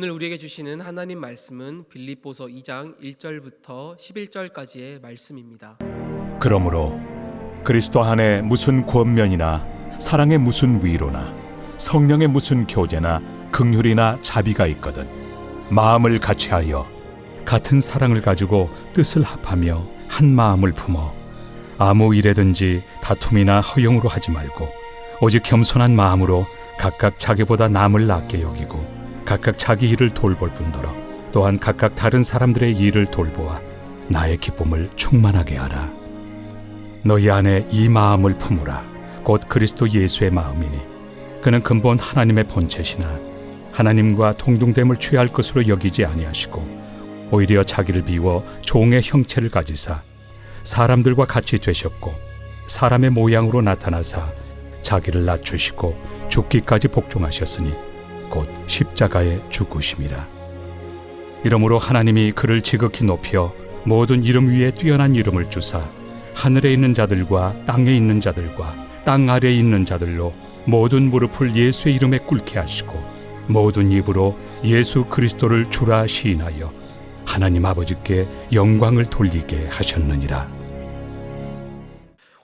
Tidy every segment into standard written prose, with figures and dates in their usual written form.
오늘 우리에게 주시는 하나님 말씀은 빌립보서 2장 1절부터 11절까지의 말씀입니다. 그러므로 그리스도 안에 무슨 권면이나 사랑의 무슨 위로나 성령의 무슨 교제나 긍휼이나 자비가 있거든 마음을 같이하여 같은 사랑을 가지고 뜻을 합하며 한 마음을 품어 아무 일에든지 다툼이나 허용으로 하지 말고 오직 겸손한 마음으로 각각 자기보다 남을 낫게 여기고 각각 자기 일을 돌볼 뿐더러 또한 각각 다른 사람들의 일을 돌보아 나의 기쁨을 충만하게 하라. 너희 안에 이 마음을 품으라. 곧 그리스도 예수의 마음이니 그는 근본 하나님의 본체시나 하나님과 동등됨을 취할 것으로 여기지 아니하시고 오히려 자기를 비워 종의 형체를 가지사 사람들과 같이 되셨고 사람의 모양으로 나타나사 자기를 낮추시고 죽기까지 복종하셨으니 곧 십자가에 죽으심이라. 이러므로 하나님이 그를 지극히 높여 모든 이름 위에 뛰어난 이름을 주사 하늘에 있는 자들과 땅에 있는 자들과 땅 아래에 있는 자들로 모든 무릎을 예수의 이름에 꿇게 하시고 모든 입으로 예수 그리스도를 주라 시인하여 하나님 아버지께 영광을 돌리게 하셨느니라.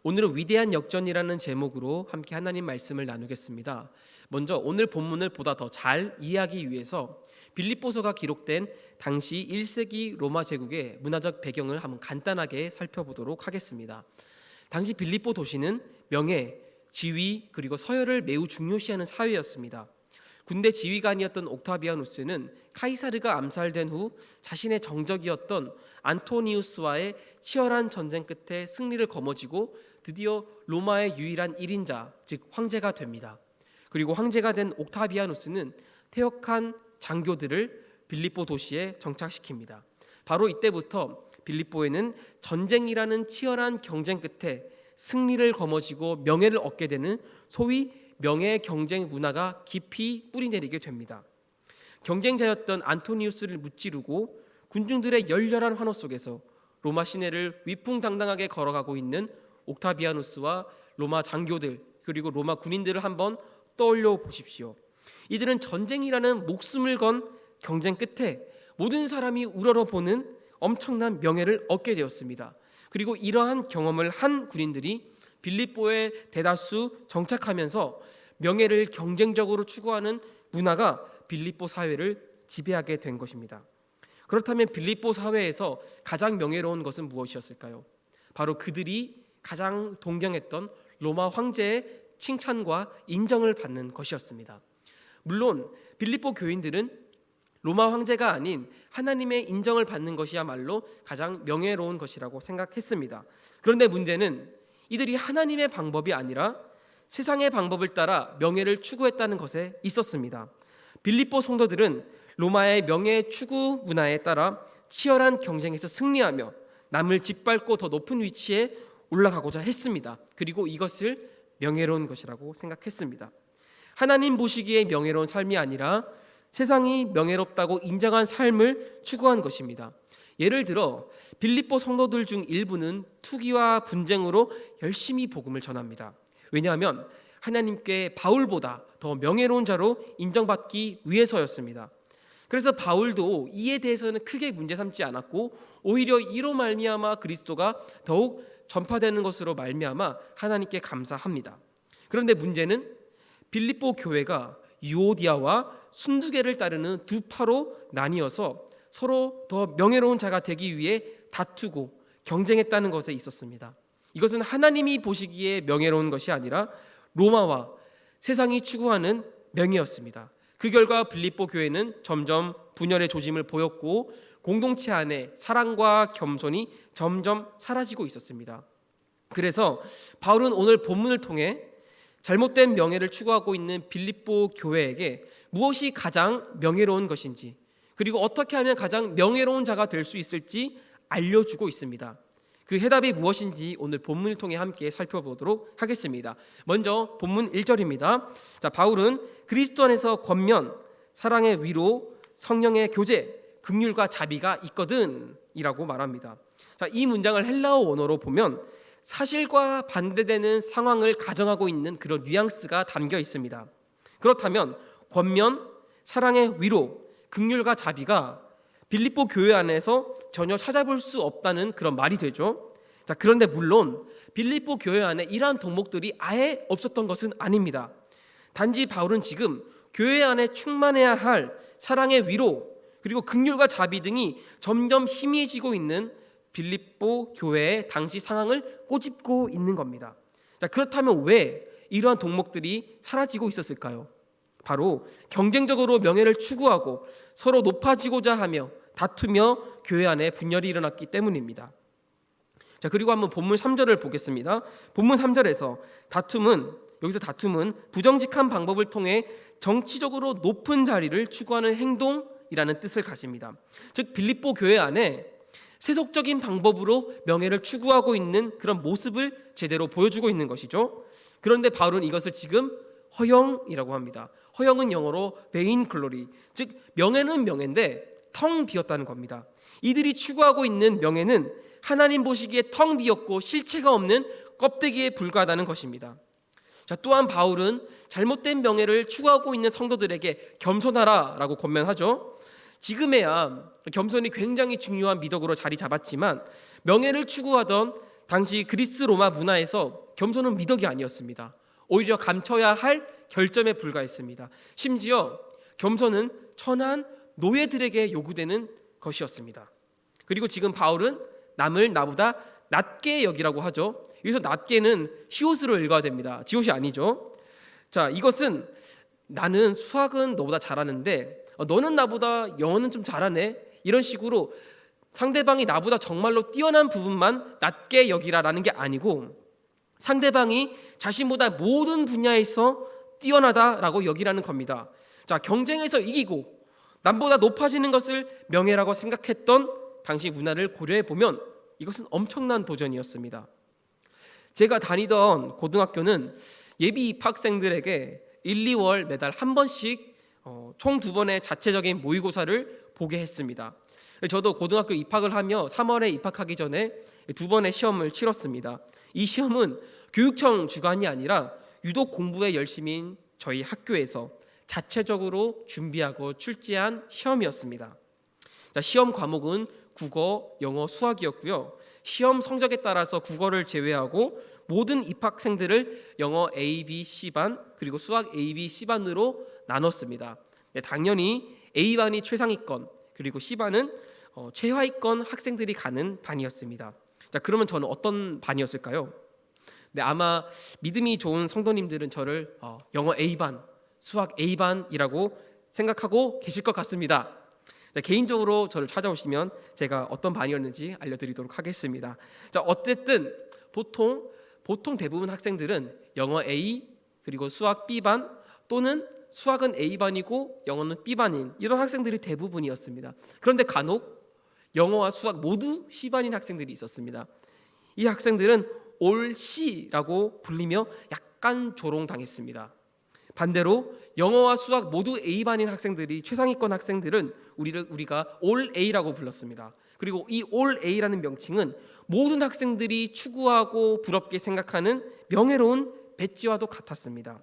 오늘은 위대한 역전이라는 제목으로 함께 하나님 말씀을 나누겠습니다. 먼저 오늘 본문을 보다 더 잘 이해하기 위해서 빌립보서가 기록된 당시 1세기 로마 제국의 문화적 배경을 한번 간단하게 살펴보도록 하겠습니다. 당시 빌립보 도시는 명예, 지위 그리고 서열을 매우 중요시하는 사회였습니다. 군대 지휘관이었던 옥타비아누스는 카이사르가 암살된 후 자신의 정적이었던 안토니우스와의 치열한 전쟁 끝에 승리를 거머쥐고 드디어 로마의 유일한 1인자, 즉 황제가 됩니다. 그리고 황제가 된 옥타비아누스는 퇴역한 장교들을 빌립보 도시에 정착시킵니다. 바로 이때부터 빌립보에는 전쟁이라는 치열한 경쟁 끝에 승리를 거머쥐고 명예를 얻게 되는 소위 명예 경쟁 문화가 깊이 뿌리내리게 됩니다. 경쟁자였던 안토니우스를 무찌르고 군중들의 열렬한 환호 속에서 로마 시내를 위풍당당하게 걸어가고 있는 옥타비아누스와 로마 장교들 그리고 로마 군인들을 한번 떠올려 보십시오. 이들은 전쟁이라는 목숨을 건 경쟁 끝에 모든 사람이 우러러보는 엄청난 명예를 얻게 되었습니다. 그리고 이러한 경험을 한 군인들이 빌립보에 대다수 정착하면서 명예를 경쟁적으로 추구하는 문화가 빌립보 사회를 지배하게 된 것입니다. 그렇다면 빌립보 사회에서 가장 명예로운 것은 무엇이었을까요? 바로 그들이 가장 동경했던 로마 황제의 칭찬과 인정을 받는 것이었습니다. 물론 빌립보 교인들은 로마 황제가 아닌 하나님의 인정을 받는 것이야말로 가장 명예로운 것이라고 생각했습니다. 그런데 문제는 이들이 하나님의 방법이 아니라 세상의 방법을 따라 명예를 추구했다는 것에 있었습니다. 빌립보 성도들은 로마의 명예 추구 문화에 따라 치열한 경쟁에서 승리하며 남을 짓밟고 더 높은 위치에 올라가고자 했습니다. 그리고 이것을 명예로운 것이라고 생각했습니다. 하나님 보시기에 명예로운 삶이 아니라 세상이 명예롭다고 인정한 삶을 추구한 것입니다. 예를 들어 빌립보 성도들 중 일부는 투기와 분쟁으로 열심히 복음을 전합니다. 왜냐하면 하나님께 바울보다 더 명예로운 자로 인정받기 위해서였습니다. 그래서 바울도 이에 대해서는 크게 문제 삼지 않았고 오히려 이로 말미암아 그리스도가 더욱 전파되는 것으로 말미암아 하나님께 감사합니다. 그런데 문제는 빌립보 교회가 유오디아와 순두계를 따르는 두 파로 나뉘어서 서로 더 명예로운 자가 되기 위해 다투고 경쟁했다는 것에 있었습니다. 이것은 하나님이 보시기에 명예로운 것이 아니라 로마와 세상이 추구하는 명예였습니다. 그 결과 빌립보 교회는 점점 분열의 조짐을 보였고 공동체 안에 사랑과 겸손이 점점 사라지고 있었습니다. 그래서 바울은 오늘 본문을 통해 잘못된 명예를 추구하고 있는 빌립보 교회에게 무엇이 가장 명예로운 것인지 그리고 어떻게 하면 가장 명예로운 자가 될 수 있을지 알려주고 있습니다. 그 해답이 무엇인지 오늘 본문을 통해 함께 살펴보도록 하겠습니다. 먼저 본문 1절입니다. 자, 바울은 그리스도 안에서 권면, 사랑의 위로, 성령의 교제, 긍휼과 자비가 있거든 이라고 말합니다. 자, 이 문장을 헬라어 원어로 보면 사실과 반대되는 상황을 가정하고 있는 그런 뉘앙스가 담겨 있습니다. 그렇다면 권면, 사랑의 위로, 긍휼과 자비가 빌립보 교회 안에서 전혀 찾아볼 수 없다는 그런 말이 되죠. 자, 그런데 물론 빌립보 교회 안에 이러한 덕목들이 아예 없었던 것은 아닙니다. 단지 바울은 지금 교회 안에 충만해야 할 사랑의 위로 그리고 긍휼과 자비 등이 점점 희미해지고 있는 빌립보 교회의 당시 상황을 꼬집고 있는 겁니다. 자, 그렇다면 왜 이러한 덕목들이 사라지고 있었을까요? 바로 경쟁적으로 명예를 추구하고 서로 높아지고자 하며 다투며 교회 안에 분열이 일어났기 때문입니다. 자, 그리고 한번 본문 3절을 보겠습니다. 본문 3절에서 여기서 다툼은 부정직한 방법을 통해 정치적으로 높은 자리를 추구하는 행동이라는 뜻을 가집니다. 즉 빌립보 교회 안에 세속적인 방법으로 명예를 추구하고 있는 그런 모습을 제대로 보여주고 있는 것이죠. 그런데 바울은 이것을 지금 허영이라고 합니다. 허영은 영어로 vain glory, 즉 명예는 명예인데 텅 비었다는 겁니다. 이들이 추구하고 있는 명예는 하나님 보시기에 텅 비었고 실체가 없는 껍데기에 불과하다는 것입니다. 자, 또한 바울은 잘못된 명예를 추구하고 있는 성도들에게 겸손하라라고 권면하죠. 지금에야 겸손이 굉장히 중요한 미덕으로 자리 잡았지만 명예를 추구하던 당시 그리스 로마 문화에서 겸손은 미덕이 아니었습니다. 오히려 감춰야 할 결점에 불과했습니다. 심지어 겸손은 천한 노예들에게 요구되는 것이었습니다. 그리고 지금 바울은 남을 나보다 낮게 여기라고 하죠. 여기서 낮게는 히옷으로 읽어야 됩니다. 지옷이 아니죠. 자, 이것은 나는 수학은 너보다 잘하는데 너는 나보다 영어는 좀 잘하네, 이런 식으로 상대방이 나보다 정말로 뛰어난 부분만 낮게 여기라라는 게 아니고 상대방이 자신보다 모든 분야에서 뛰어나다라고 여기라는 겁니다. 자, 경쟁에서 이기고 남보다 높아지는 것을 명예라고 생각했던 당시 문화를 고려해 보면 이것은 엄청난 도전이었습니다. 제가 다니던 고등학교는 예비 입학생들에게 1, 2월 매달 한 번씩 총 2번의 자체적인 모의고사를 보게 했습니다. 저도 고등학교 입학을 하며 3월에 입학하기 전에 2번의 시험을 치렀습니다. 이 시험은 교육청 주관이 아니라 유독 공부에 열심인 저희 학교에서 자체적으로 준비하고 출제한 시험이었습니다. 시험 과목은 국어, 영어, 수학이었고요. 시험 성적에 따라서 국어를 제외하고 모든 입학생들을 영어 A, B, C반 그리고 수학 A, B, C반으로 나눴습니다. 당연히 A반이 최상위권 그리고 C반은 최하위권 학생들이 가는 반이었습니다. 자, 그러면 저는 어떤 반이었을까요? 네, 아마 믿음이 좋은 성도님들은 저를 영어 A반, 수학 A반이라고 생각하고 계실 것 같습니다. 자, 개인적으로 저를 찾아오시면 제가 어떤 반이었는지 알려드리도록 하겠습니다. 자, 어쨌든 보통 대부분 학생들은 영어 A 그리고 수학 B반 또는 수학은 A반이고 영어는 B반인 이런 학생들이 대부분이었습니다. 그런데 간혹 영어와 수학 모두 C반인 학생들이 있었습니다. 이 학생들은 올 C라고 불리며 약간 조롱당했습니다. 반대로 영어와 수학 모두 A반인 학생들이 최상위권 학생들은 우리가 올 A라고 불렀습니다. 그리고 이 올 A라는 명칭은 모든 학생들이 추구하고 부럽게 생각하는 명예로운 배지와도 같았습니다.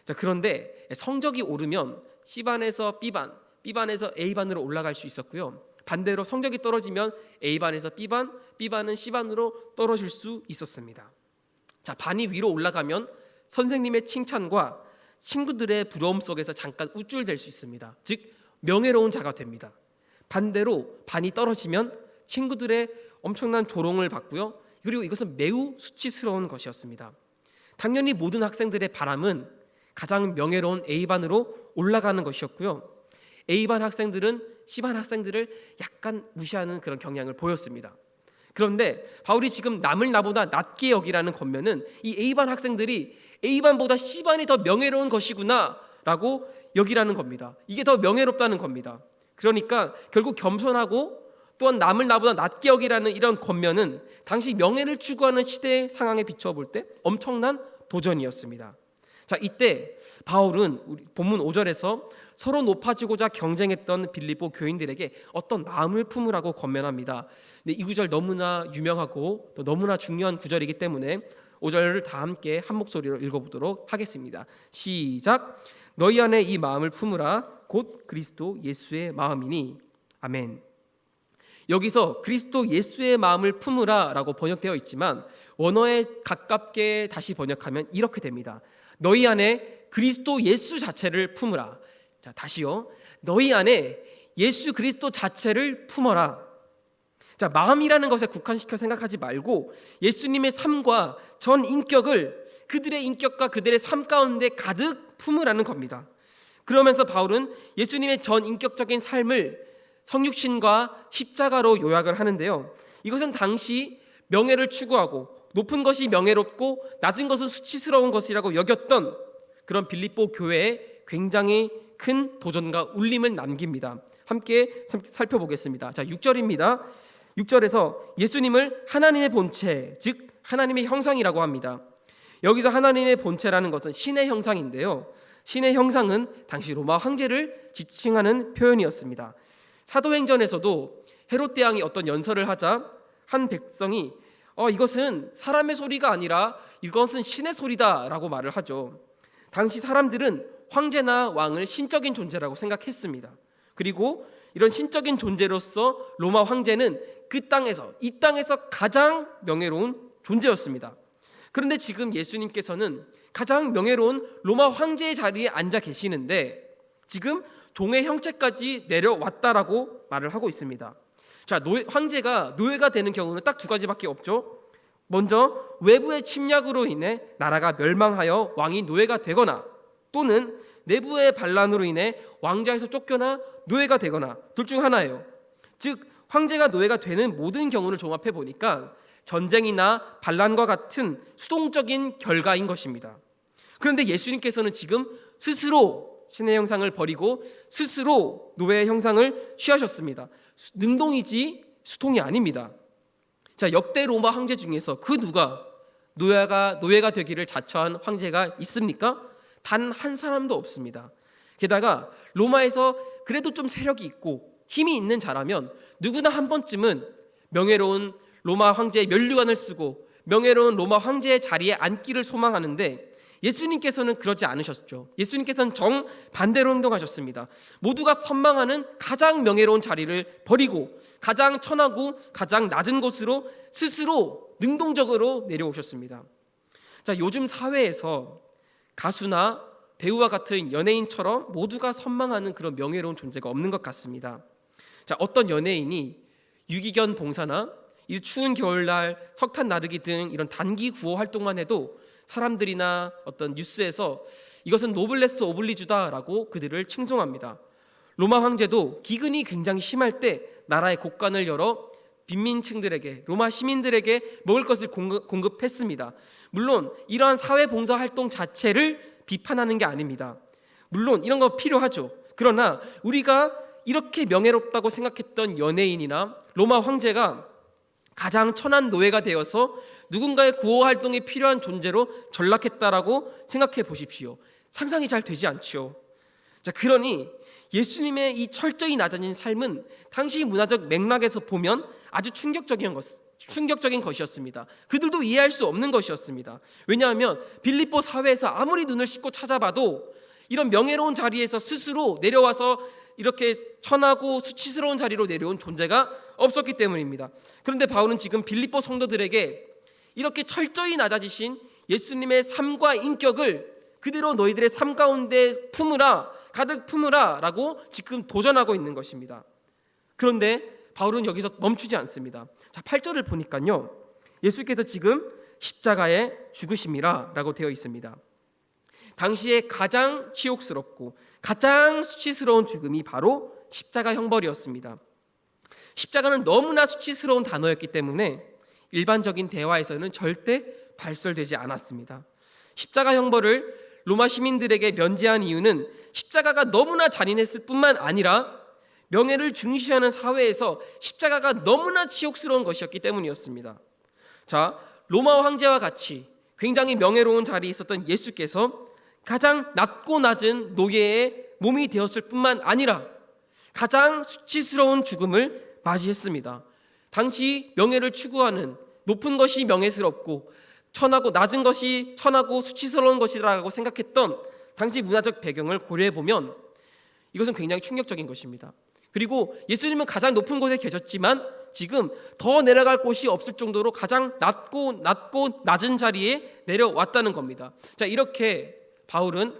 자, 그런데 성적이 오르면 C반에서 B반, B반에서 A반으로 올라갈 수 있었고요. 반대로 성적이 떨어지면 A반에서 B반, B반은 C반으로 떨어질 수 있었습니다. 자, 반이 위로 올라가면 선생님의 칭찬과 친구들의 부러움 속에서 잠깐 우쭐댈 수 있습니다. 즉 명예로운 자가 됩니다. 반대로 반이 떨어지면 친구들의 엄청난 조롱을 받고요. 그리고 이것은 매우 수치스러운 것이었습니다. 당연히 모든 학생들의 바람은 가장 명예로운 A반으로 올라가는 것이었고요. A반 학생들은 C반 학생들을 약간 무시하는 그런 경향을 보였습니다. 그런데 바울이 지금 남을 나보다 낮게 여기라는 권면은 이 A반 학생들이 A반보다 C반이 더 명예로운 것이구나 라고 여기라는 겁니다. 이게 더 명예롭다는 겁니다. 그러니까 결국 겸손하고 또한 남을 나보다 낮게 여기라는 이런 권면은 당시 명예를 추구하는 시대의 상황에 비춰볼 때 엄청난 도전이었습니다. 자, 이때 바울은 우리 본문 5절에서 서로 높아지고자 경쟁했던 빌립보 교인들에게 어떤 마음을 품으라고 권면합니다. 근데 이 구절 너무나 유명하고 또 너무나 중요한 구절이기 때문에 5절을 다 함께 한 목소리로 읽어보도록 하겠습니다. 시작. 너희 안에 이 마음을 품으라. 곧 그리스도 예수의 마음이니. 아멘. 여기서 그리스도 예수의 마음을 품으라 라고 번역되어 있지만 원어에 가깝게 다시 번역하면 이렇게 됩니다. 너희 안에 그리스도 예수 자체를 품으라. 자, 다시요. 너희 안에 예수 그리스도 자체를 품어라. 자, 마음이라는 것에 국한시켜 생각하지 말고 예수님의 삶과 전 인격을 그들의 인격과 그들의 삶 가운데 가득 품으라는 겁니다. 그러면서 바울은 예수님의 전 인격적인 삶을 성육신과 십자가로 요약을 하는데요. 이것은 당시 명예를 추구하고 높은 것이 명예롭고 낮은 것은 수치스러운 것이라고 여겼던 그런 빌립보 교회에 굉장히 큰 도전과 울림을 남깁니다. 함께 살펴보겠습니다. 자, 6절입니다. 6절에서 예수님을 하나님의 본체, 즉 하나님의 형상이라고 합니다. 여기서 하나님의 본체라는 것은 신의 형상인데요. 신의 형상은 당시 로마 황제를 지칭하는 표현이었습니다. 사도행전에서도 헤롯 대왕이 어떤 연설을 하자 한 백성이 이것은 사람의 소리가 아니라 이것은 신의 소리다라고 말을 하죠. 당시 사람들은 황제나 왕을 신적인 존재라고 생각했습니다. 그리고 이런 신적인 존재로서 로마 황제는 이 땅에서 가장 명예로운 존재였습니다. 그런데 지금 예수님께서는 가장 명예로운 로마 황제의 자리에 앉아 계시는데 지금 종의 형체까지 내려왔다라고 말을 하고 있습니다. 자, 황제가 노예가 되는 경우는 딱 두 가지밖에 없죠. 먼저 외부의 침략으로 인해 나라가 멸망하여 왕이 노예가 되거나 또는 내부의 반란으로 인해 왕좌에서 쫓겨나 노예가 되거나 둘 중 하나예요. 즉 황제가 노예가 되는 모든 경우를 종합해 보니까 전쟁이나 반란과 같은 수동적인 결과인 것입니다. 그런데 예수님께서는 지금 스스로 신의 형상을 버리고 스스로 노예의 형상을 취하셨습니다. 능동이지 수동이 아닙니다. 자, 역대 로마 황제 중에서 그 누가 노예가 되기를 자처한 황제가 있습니까? 단 한 사람도 없습니다. 게다가 로마에서 그래도 좀 세력이 있고 힘이 있는 자라면 누구나 한 번쯤은 명예로운 로마 황제의 면류관을 쓰고 명예로운 로마 황제의 자리에 앉기를 소망하는데 예수님께서는 그러지 않으셨죠. 예수님께서는 정반대로 행동하셨습니다. 모두가 선망하는 가장 명예로운 자리를 버리고 가장 천하고 가장 낮은 곳으로 스스로 능동적으로 내려오셨습니다. 자, 요즘 사회에서 가수나 배우와 같은 연예인처럼 모두가 선망하는 그런 명예로운 존재가 없는 것 같습니다. 자, 어떤 연예인이 유기견 봉사나 이 추운 겨울날 석탄 나르기 등 이런 단기 구호 활동만 해도 사람들이나 어떤 뉴스에서 이것은 노블레스 오블리주다라고 그들을 칭송합니다. 로마 황제도 기근이 굉장히 심할 때 나라의 곳간을 열어 빈민층들에게 로마 시민들에게 먹을 것을 공급했습니다. 물론 이러한 사회봉사 활동 자체를 비판하는 게 아닙니다. 물론 이런 거 필요하죠. 그러나 우리가 이렇게 명예롭다고 생각했던 연예인이나 로마 황제가 가장 천한 노예가 되어서 누군가의 구호 활동에 필요한 존재로 전락했다라고 생각해 보십시오. 상상이 잘 되지 않죠. 자, 그러니 예수님의 이 철저히 낮아진 삶은 당시 문화적 맥락에서 보면 아주 충격적인 것이었습니다. 그들도 이해할 수 없는 것이었습니다. 왜냐하면 빌립보 사회에서 아무리 눈을 씻고 찾아봐도 이런 명예로운 자리에서 스스로 내려와서 이렇게 천하고 수치스러운 자리로 내려온 존재가 없었기 때문입니다. 그런데 바울은 지금 빌립보 성도들에게 이렇게 철저히 낮아지신 예수님의 삶과 인격을 그대로 너희들의 삶 가운데 품으라, 가득 품으라 라고 지금 도전하고 있는 것입니다. 그런데 바울은 여기서 멈추지 않습니다. 자, 8절을 보니까요, 예수께서 지금 십자가에 죽으심이라 라고 되어 있습니다. 당시에 가장 치욕스럽고 가장 수치스러운 죽음이 바로 십자가 형벌이었습니다. 십자가는 너무나 수치스러운 단어였기 때문에 일반적인 대화에서는 절대 발설되지 않았습니다. 십자가 형벌을 로마 시민들에게 면제한 이유는 십자가가 너무나 잔인했을 뿐만 아니라 명예를 중시하는 사회에서 십자가가 너무나 치욕스러운 것이었기 때문이었습니다. 자, 로마 황제와 같이 굉장히 명예로운 자리에 있었던 예수께서 가장 낮고 낮은 노예의 몸이 되었을 뿐만 아니라 가장 수치스러운 죽음을 맞이했습니다. 당시 명예를 추구하는 높은 것이 명예스럽고 천하고 낮은 것이 천하고 수치스러운 것이라고 생각했던 당시 문화적 배경을 고려해 보면 이것은 굉장히 충격적인 것입니다. 그리고 예수님은 가장 높은 곳에 계셨지만 지금 더 내려갈 곳이 없을 정도로 가장 낮고 낮은 자리에 내려왔다는 겁니다. 자, 이렇게 바울은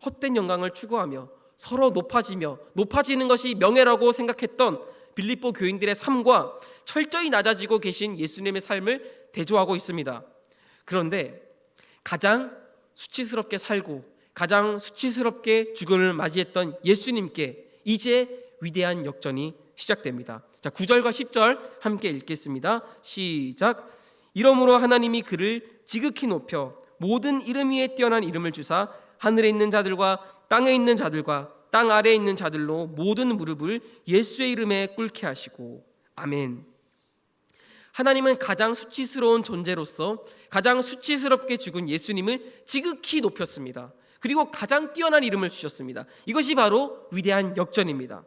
헛된 영광을 추구하며 서로 높아지는 것이 명예라고 생각했던 빌립보 교인들의 삶과 철저히 낮아지고 계신 예수님의 삶을 대조하고 있습니다. 그런데 가장 수치스럽게 살고 가장 수치스럽게 죽음을 맞이했던 예수님께 이제 위대한 역전이 시작됩니다. 자, 9절과 10절 함께 읽겠습니다. 시작. 이러므로 하나님이 그를 지극히 높여 모든 이름 위에 뛰어난 이름을 주사 하늘에 있는 자들과 땅에 있는 자들과 땅 아래에 있는 자들로 모든 무릎을 예수의 이름에 꿇게 하시고. 아멘. 하나님은 가장 수치스러운 존재로서 가장 수치스럽게 죽은 예수님을 지극히 높였습니다. 그리고 가장 뛰어난 이름을 주셨습니다. 이것이 바로 위대한 역전입니다.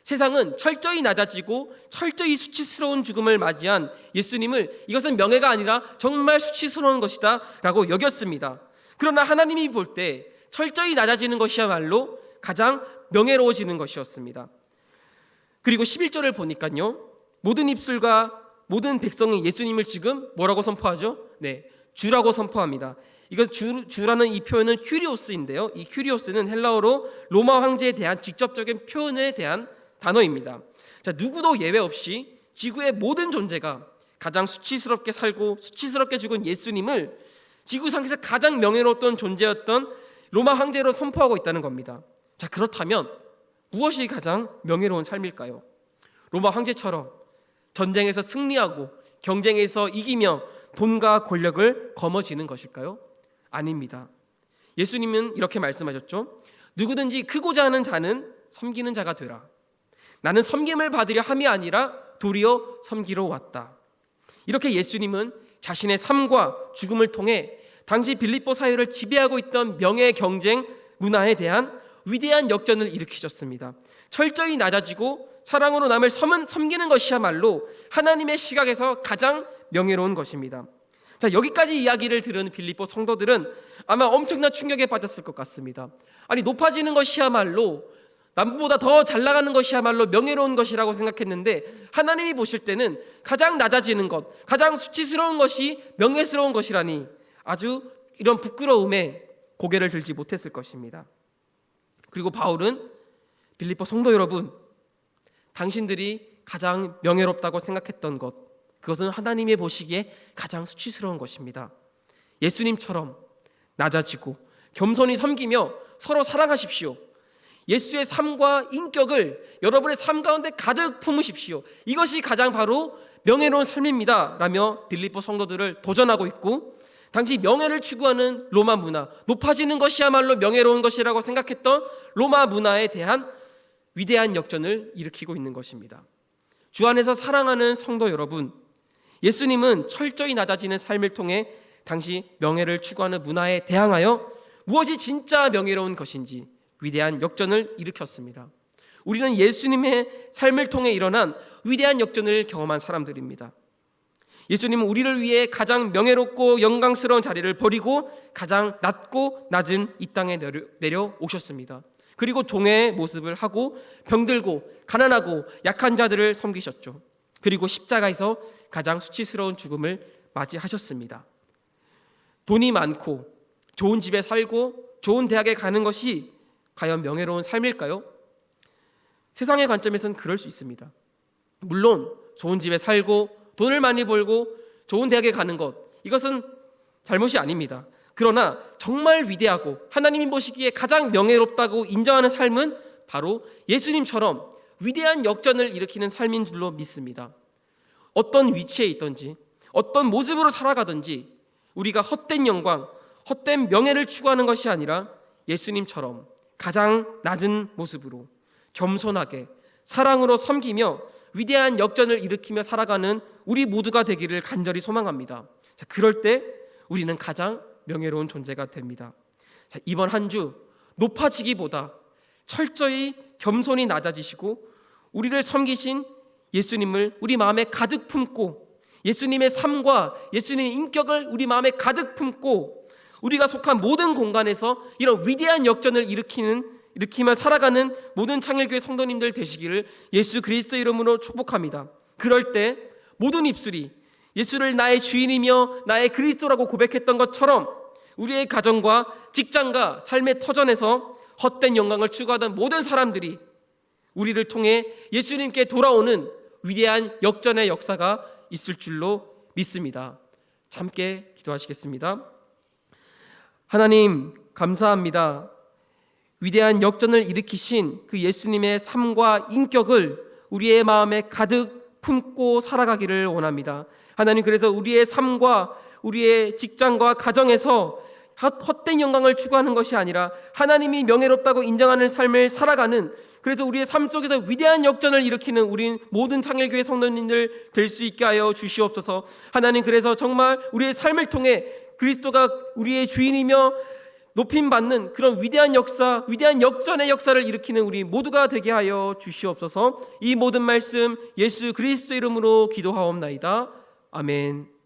세상은 철저히 낮아지고 철저히 수치스러운 죽음을 맞이한 예수님을 이것은 명예가 아니라 정말 수치스러운 것이다 라고 여겼습니다. 그러나 하나님이 볼 때 철저히 낮아지는 것이야말로 가장 명예로워지는 것이었습니다. 그리고 11절을 보니까요, 모든 입술과 모든 백성이 예수님을 지금 뭐라고 선포하죠? 네, 주라고 선포합니다. 이거 주라는 이 표현은 큐리오스인데요, 이 큐리오스는 헬라어로 로마 황제에 대한 직접적인 표현에 대한 단어입니다. 자, 누구도 예외 없이 지구의 모든 존재가 가장 수치스럽게 살고 수치스럽게 죽은 예수님을 지구상에서 가장 명예로웠던 존재였던 로마 황제로 선포하고 있다는 겁니다. 자, 그렇다면 무엇이 가장 명예로운 삶일까요? 로마 황제처럼 전쟁에서 승리하고 경쟁에서 이기며 돈과 권력을 거머쥐는 것일까요? 아닙니다. 예수님은 이렇게 말씀하셨죠. 누구든지 크고자 하는 자는 섬기는 자가 되라. 나는 섬김을 받으려 함이 아니라 도리어 섬기러 왔다. 이렇게 예수님은 자신의 삶과 죽음을 통해 당시 빌립보 사회를 지배하고 있던 명예 경쟁 문화에 대한 위대한 역전을 일으키셨습니다. 철저히 낮아지고 사랑으로 남을 섬기는 것이야말로 하나님의 시각에서 가장 명예로운 것입니다. 자, 여기까지 이야기를 들은 빌립보 성도들은 아마 엄청난 충격에 빠졌을 것 같습니다. 아니, 높아지는 것이야말로 남보다 더 잘 나가는 것이야말로 명예로운 것이라고 생각했는데 하나님이 보실 때는 가장 낮아지는 것, 가장 수치스러운 것이 명예스러운 것이라니 아주 이런 부끄러움에 고개를 들지 못했을 것입니다. 그리고 바울은 빌립보 성도 여러분, 당신들이 가장 명예롭다고 생각했던 것, 그것은 하나님의 보시기에 가장 수치스러운 것입니다. 예수님처럼 낮아지고 겸손히 섬기며 서로 사랑하십시오. 예수의 삶과 인격을 여러분의 삶 가운데 가득 품으십시오. 이것이 가장 바로 명예로운 삶입니다 라며 빌립보 성도들을 도전하고 있고, 당시 명예를 추구하는 로마 문화, 높아지는 것이야말로 명예로운 것이라고 생각했던 로마 문화에 대한 위대한 역전을 일으키고 있는 것입니다. 주 안에서 사랑하는 성도 여러분, 예수님은 철저히 낮아지는 삶을 통해 당시 명예를 추구하는 문화에 대항하여 무엇이 진짜 명예로운 것인지 위대한 역전을 일으켰습니다. 우리는 예수님의 삶을 통해 일어난 위대한 역전을 경험한 사람들입니다. 예수님은 우리를 위해 가장 명예롭고 영광스러운 자리를 버리고 가장 낮고 낮은 이 땅에 내려오셨습니다. 그리고 종의 모습을 하고 병들고 가난하고 약한 자들을 섬기셨죠. 그리고 십자가에서 가장 수치스러운 죽음을 맞이하셨습니다. 돈이 많고 좋은 집에 살고 좋은 대학에 가는 것이 과연 명예로운 삶일까요? 세상의 관점에서는 그럴 수 있습니다. 물론 좋은 집에 살고 돈을 많이 벌고 좋은 대학에 가는 것, 이것은 잘못이 아닙니다. 그러나 정말 위대하고 하나님이 보시기에 가장 명예롭다고 인정하는 삶은 바로 예수님처럼 위대한 역전을 일으키는 삶인 줄로 믿습니다. 어떤 위치에 있든지 어떤 모습으로 살아가든지 우리가 헛된 영광, 헛된 명예를 추구하는 것이 아니라 예수님처럼 가장 낮은 모습으로 겸손하게 사랑으로 섬기며 위대한 역전을 일으키며 살아가는 우리 모두가 되기를 간절히 소망합니다. 자, 그럴 때 우리는 가장 명예로운 존재가 됩니다. 자, 이번 한 주 높아지기보다 철저히 겸손히 낮아지시고 우리를 섬기신 예수님을 우리 마음에 가득 품고 예수님의 삶과 예수님의 인격을 우리 마음에 가득 품고 우리가 속한 모든 공간에서 이런 위대한 역전을 일으키며 살아가는 모든 창일교회 성도님들 되시기를 예수 그리스도의 이름으로 축복합니다. 그럴 때 모든 입술이 예수를 나의 주인이며 나의 그리스도라고 고백했던 것처럼 우리의 가정과 직장과 삶의 터전에서 헛된 영광을 추구하던 모든 사람들이 우리를 통해 예수님께 돌아오는 위대한 역전의 역사가 있을 줄로 믿습니다. 함께 기도하시겠습니다. 하나님 감사합니다. 위대한 역전을 일으키신 그 예수님의 삶과 인격을 우리의 마음에 가득 품고 살아가기를 원합니다. 하나님, 그래서 우리의 삶과 우리의 직장과 가정에서 헛된 영광을 추구하는 것이 아니라 하나님이 명예롭다고 인정하는 삶을 살아가는, 그래서 우리의 삶 속에서 위대한 역전을 일으키는 우리 모든 창일교회 성도님들 될 수 있게 하여 주시옵소서. 하나님, 그래서 정말 우리의 삶을 통해 그리스도가 우리의 주인이며 높임받는 그런 위대한 역사, 위대한 역전의 역사를 일으키는 우리 모두가 되게 하여 주시옵소서. 이 모든 말씀 예수 그리스도 이름으로 기도하옵나이다. 아멘.